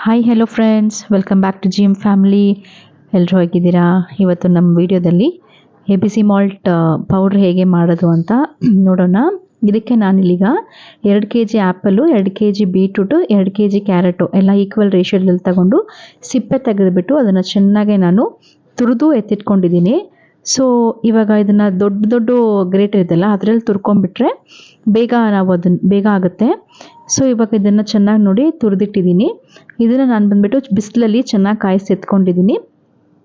Hi hello friends, welcome back to gym family. ಎಲ್ಲರೂ ಹೇಗಿದ್ದೀರಾ? ಇವತ್ತು ನಮ್ಮ ವಿಡಿಯೋದಲ್ಲಿ A B C malt powder ಹೇಗೆ ಮಾಡೋದು ಅಂತ ನೋಡೋಣ. ಇದಕ್ಕೆ ನಾನಿಲ್ಲೀಗ 2 kg apple, 2 kg beetroot, 2 kg carrot ಎಲ್ಲ ಈಕ್ವಲ್ ರೇಷಿಯೋದಲ್ಲಿ ತಗೊಂಡು ಸಿಪ್ಪೆ ತೆಗೆದುಬಿಟ್ಟು ಅದನ್ನು ಚೆನ್ನಾಗೆ ನಾನು ತುರಿದು ಎತ್ತಿಟ್ಕೊಂಡಿದ್ದೀನಿ. ಸೊ ಇವಾಗ ಇದನ್ನು ದೊಡ್ಡ ಗ್ರೇಟರ್ ಇದೆಯಲ್ಲ ಅದರಲ್ಲಿ ತುರ್ಕೊಂಡ್ಬಿಟ್ರೆ ಬೇಗ ಆಗುತ್ತೆ. ಸೊ ಇವಾಗ ಇದನ್ನು ಚೆನ್ನಾಗಿ ನೋಡಿ ತುರಿದಿಟ್ಟಿದ್ದೀನಿ. ಇದನ್ನು ನಾನು ಬಂದುಬಿಟ್ಟು ಬಿಸಿಲಲ್ಲಿ ಚೆನ್ನಾಗಿ ಕಾಯಿಸಿ ಎತ್ಕೊಂಡಿದ್ದೀನಿ.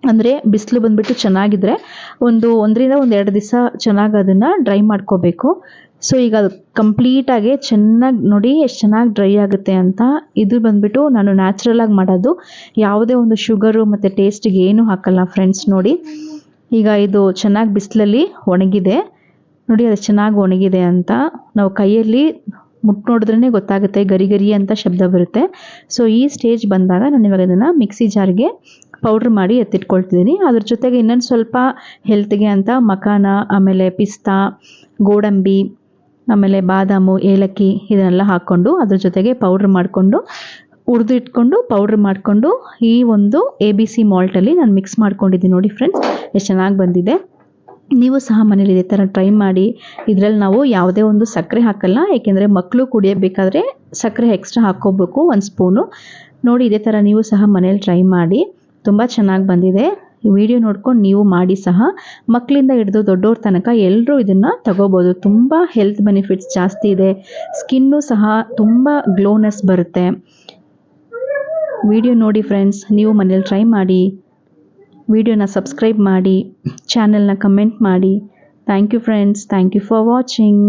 ಅಂದರೆ ಬಿಸಿಲು ಬಂದುಬಿಟ್ಟು ಚೆನ್ನಾಗಿದ್ದರೆ ಒಂದರಿಂದ 2 ದಿವಸ ಚೆನ್ನಾಗಿ ಅದನ್ನು ಡ್ರೈ ಮಾಡ್ಕೋಬೇಕು. ಸೊ ಈಗ ಅದು ಕಂಪ್ಲೀಟಾಗಿ ಚೆನ್ನಾಗಿ ನೋಡಿ ಎಷ್ಟು ಚೆನ್ನಾಗಿ ಡ್ರೈ ಆಗುತ್ತೆ ಅಂತ. ಇದು ಬಂದುಬಿಟ್ಟು ನಾನು ನ್ಯಾಚುರಲಾಗಿ ಮಾಡೋದು, ಯಾವುದೇ ಒಂದು ಶುಗರು ಮತ್ತು ಟೇಸ್ಟಿಗೆ ಏನೂ ಹಾಕಲ್ಲ ಫ್ರೆಂಡ್ಸ್. ನೋಡಿ ಈಗ ಇದು ಚೆನ್ನಾಗಿ ಬಿಸಿಲಲ್ಲಿ ಒಣಗಿದೆ ನೋಡಿ, ಅದು ಚೆನ್ನಾಗಿ ಒಣಗಿದೆ ಅಂತ. ನಾವು ಕೈಯಲ್ಲಿ ನೋಡಿದ್ರೇ ಗೊತ್ತಾಗುತ್ತೆ, ಗರಿ ಅಂತ ಶಬ್ದ ಬರುತ್ತೆ. ಸೊ ಈ ಸ್ಟೇಜ್ ಬಂದಾಗ ನಾನು ಇವಾಗ ಇದನ್ನು ಮಿಕ್ಸಿ ಜಾರ್ಗೆ ಪೌಡ್ರ್ ಮಾಡಿ ಎತ್ತಿಟ್ಕೊಳ್ತಿದ್ದೀನಿ. ಅದ್ರ ಜೊತೆಗೆ ಇನ್ನೊಂದು ಸ್ವಲ್ಪ ಹೆಲ್ತ್ಗೆ ಅಂತ ಮಖಾನ, ಆಮೇಲೆ ಪಿಸ್ತಾ, ಗೋಡಂಬಿ, ಆಮೇಲೆ ಬಾದಾಮು, ಏಲಕ್ಕಿ ಇದನ್ನೆಲ್ಲ ಹಾಕ್ಕೊಂಡು ಅದ್ರ ಜೊತೆಗೆ ಪೌಡ್ರ್ ಮಾಡಿಕೊಂಡು ಪೌಡ್ರ್ ಮಾಡಿಕೊಂಡು ಈ ಒಂದು ABC ಮಾಲ್ಟಲ್ಲಿ ನಾನು ಮಿಕ್ಸ್ ಮಾಡ್ಕೊಂಡಿದ್ದೀನಿ. ನೋಡಿ ಫ್ರೆಂಡ್ಸ್, ಎಷ್ಟು ಚೆನ್ನಾಗಿ ಬಂದಿದೆ. ನೀವು ಸಹ ಮನೇಲಿ ಇದೇ ಥರ ಟ್ರೈ ಮಾಡಿ. ಇದರಲ್ಲಿ ನಾವು ಯಾವುದೇ ಒಂದು ಸಕ್ಕರೆ ಹಾಕಲ್ಲ, ಏಕೆಂದರೆ ಮಕ್ಕಳು ಕುಡಿಯಬೇಕಾದ್ರೆ ಸಕ್ಕರೆ ಎಕ್ಸ್ಟ್ರಾ ಹಾಕ್ಕೋಬೇಕು 1 ಸ್ಪೂನು. ನೋಡಿ ಇದೇ ಥರ ನೀವು ಸಹ ಮನೇಲಿ ಟ್ರೈ ಮಾಡಿ, ತುಂಬ ಚೆನ್ನಾಗಿ ಬಂದಿದೆ. ಈ ವಿಡಿಯೋ ನೋಡ್ಕೊಂಡು ನೀವು ಮಾಡಿ ಸಹ. ಮಕ್ಕಳಿಂದ ಹಿಡಿದು ದೊಡ್ಡವ್ರ ತನಕ ಎಲ್ಲರೂ ಇದನ್ನು ತಗೋಬೋದು. ತುಂಬ ಹೆಲ್ತ್ ಬೆನಿಫಿಟ್ಸ್ ಜಾಸ್ತಿ ಇದೆ. ಸ್ಕಿನ್ನು ಸಹ ತುಂಬ ಗ್ಲೋನೆಸ್ ಬರುತ್ತೆ. ವಿಡಿಯೋ ನೋಡಿ ಫ್ರೆಂಡ್ಸ್, ನೀವು ಮನೇಲಿ ಟ್ರೈ ಮಾಡಿ. ವಿಡಿಯೋನ ಸಬ್ಸ್ಕ್ರೈಬ್ ಮಾಡಿ, ಚಾನೆಲ್ನ ಕಮೆಂಟ್ ಮಾಡಿ. Thank you friends, thank you for watching.